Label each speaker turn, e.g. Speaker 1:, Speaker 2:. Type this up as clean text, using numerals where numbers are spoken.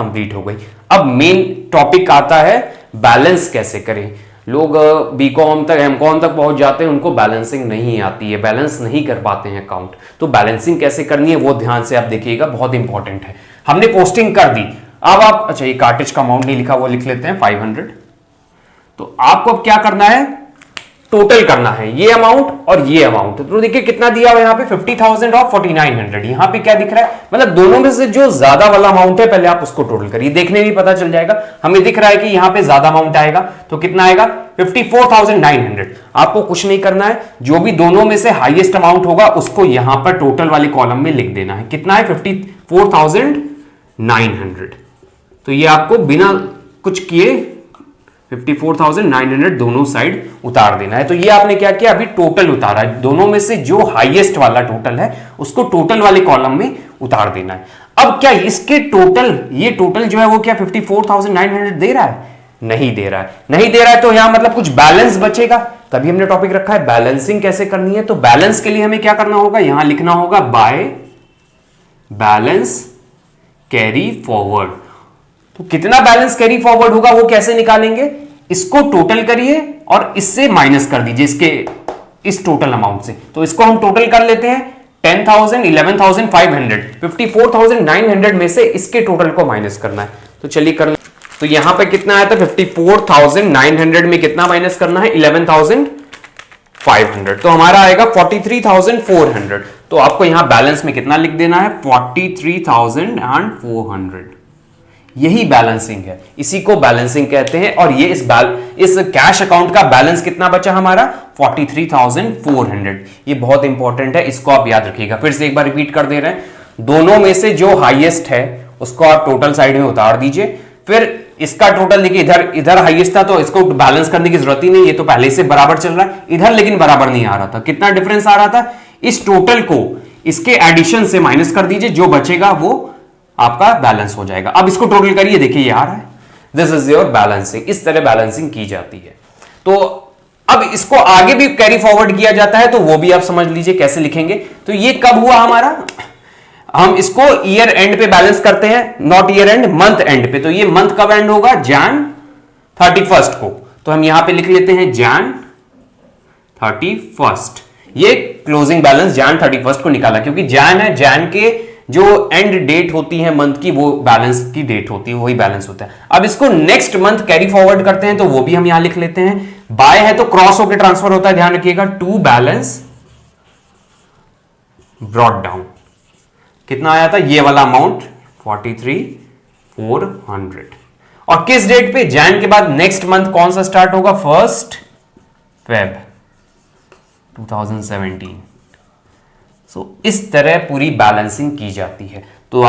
Speaker 1: Complete हो गई। अब मेन टॉपिक आता है बैलेंस कैसे करें। लोग बीकॉम तक एमकॉम तक पहुंच जाते हैं, उनको बैलेंसिंग नहीं आती है, बैलेंस नहीं कर पाते हैं अकाउंट। तो बैलेंसिंग कैसे करनी है वो ध्यान से आप देखिएगा, बहुत इंपॉर्टेंट है। हमने पोस्टिंग कर दी, अब आप अच्छा ये कार्टेज का अमाउंट नहीं लिखा, वो लिख लेते हैं 500। तो आपको अब क्या करना है, टोटल करना है ये अमाउंट और ये अमाउंट। तो देखिए कितना दिया हुआ यहाँ पे 50,000 और 4900। यहाँ पे क्या दिख रहा है, मतलब दोनों में से जो ज्यादा वाला अमाउंट है पहले आप उसको टोटल करिए, देखने में पता चल जाएगा। हमें दिख रहा है कि यहाँ पे ज्यादा अमाउंट आएगा, तो कितना आएगा 54,900। आपको कुछ नहीं करना है, जो भी दोनों में से हाईएस्ट अमाउंट होगा उसको यहां पर टोटल वाले कॉलम में लिख देना है। कितना है 54,900। तो ये आपको बिना कुछ किए 54,900 दोनों साइड उतार देना है। तो ये आपने क्या किया, अभी टोटल उतारा है, दोनों में से जो हाईएस्ट वाला टोटल है उसको टोटल वाले कॉलम में उतार देना है। अब क्या इसके टोटल, ये टोटल जो है वो क्या 54,900 दे रहा है? नहीं दे रहा है। नहीं दे रहा है तो यहां मतलब कुछ बैलेंस बचेगा, तभी हमने टॉपिक रखा है बैलेंसिंग कैसे करनी है। तो बैलेंस के लिए हमें क्या करना होगा, यहां लिखना होगा बाय बैलेंस कैरी फॉरवर्ड। तो कितना बैलेंस कैरी फॉरवर्ड होगा वो कैसे निकालेंगे, इसको टोटल करिए और इससे माइनस कर दीजिए इसके इस टोटल अमाउंट से। तो इसको हम टोटल कर लेते हैं 10,000, 11,500, 54,900 में से इसके टोटल को माइनस करना है। तो चलिए कर, तो यहां पे कितना आया था 54,900 में कितना माइनस करना है 11,500, तो हमारा आएगा 43,400। तो आपको यहां बैलेंस में कितना लिख देना है 43,400। यही बैलेंसिंग है, इसी को बैलेंसिंग कहते हैं। और ये इस कैश अकाउंट का बैलेंस कितना बचा हमारा 43,400। ये बहुत इंपॉर्टेंट है, इसको आप याद रखिएगा। फिर से एक बार रिपीट कर दे रहे हैं, दोनों में से जो हाईएस्ट है उसको आप टोटल साइड में उतार दीजिए। फिर इसका टोटल देखिए, इधर हाईएस्ट था तो इसको बैलेंस करने की जरूरत ही नहीं, ये तो पहले से बराबर चल रहा है। इधर लेकिन बराबर नहीं आ रहा था, कितना डिफरेंस आ रहा था, इस टोटल को इसके एडिशन से माइनस कर दीजिए, जो बचेगा वो आपका बैलेंस हो जाएगा। अब इसको टोटल करिए, देखिए ये आ रहा है, दिस इज योर बैलेंसिंग। इस तरह बैलेंसिंग की जाती है। तो अब इसको आगे भी कैरी फॉरवर्ड किया जाता है, तो वो भी आप समझ लीजिए कैसे लिखेंगे। तो ये कब हुआ हमारा, हम इसको ईयर एंड पे बैलेंस करते हैं, not year and, month and पे। तो ये मंथ कब एंड होगा, जैन 31 को। तो हम यहां पे लिख लेते हैं जैन 31। ये क्लोजिंग बैलेंस जैन 31 को निकाला, क्योंकि जैन है, जैन के जो एंड डेट होती है मंथ की वो बैलेंस की डेट होती है, वही बैलेंस होता है। अब इसको नेक्स्ट मंथ कैरी फॉरवर्ड करते हैं, तो वो भी हम यहां लिख लेते हैं। बाय है तो क्रॉस होकर ट्रांसफर होता है, ध्यान रखिएगा। टू बैलेंस ब्रॉट डाउन, कितना आया था ये वाला अमाउंट 43,400। और किस डेट पे, जैन के बाद नेक्स्ट मंथ कौन सा स्टार्ट होगा, 1 Feb 2017। इस तरह पूरी बैलेंसिंग की जाती है। तो